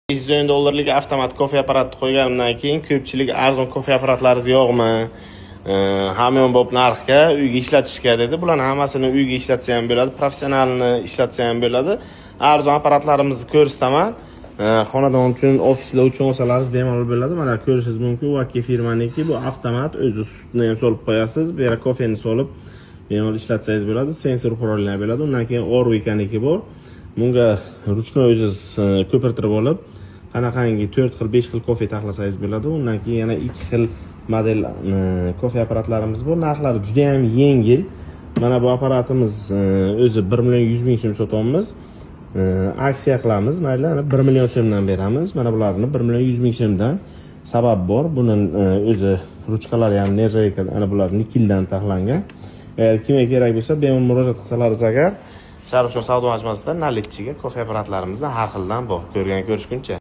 $500 avtomat kofe apparatini qo'yganimdan keyin ko'pchilik arzon kofe apparatlaringiz yo'qmi? Hamyon bo'lib narxga uyga ishlatishga dedi. Bularning hammasini uyga ishlatsa ham bo'ladi, professionalni ishlatsa ham bo'ladi. Arzon apparatlarimizni ko'rsataman. Xonadon uchun, ofislar uchun olsalaringiz bemalol bo'ladi. Mana ko'rishingiz mumkin, Vaki firmaniki bu avtomat, o'zi sutni ham solib qo'yasiz, bu yerga kofeni solib bemalol ishlatsangiz bo'ladi. Sensor upravleniya bo'ladi. Undan keyin Orwikaniki bor. Bunga ruchnoy o'zingiz ko'pirtirib olib, qanaqangi 4 xil, 5 xil kofe taxlasangiz bo'ladi. Undan keyin yana 2 xil model kofe apparatlarimiz bor. Narxlari juda ham yengil. Mana bu apparatimiz o'zi 1.100.000 so'm sotamiz. Aksiya qilamiz, mayli, 1 million so'mdan beramiz. Mana bularni 1.100.000 so'mdan. Sabab bor. Buning o'zi ruchkalari ham nержавейка, ana bular nikeldan taxlangan. Agar kimga kerak bo'lsa, bemalol murojaat qilsalaringiz agar Sharifjon savdo majmuasida nalitchiga kofe apparatlarimizda har xildan bor. Ko'rgan ko'rishguncha.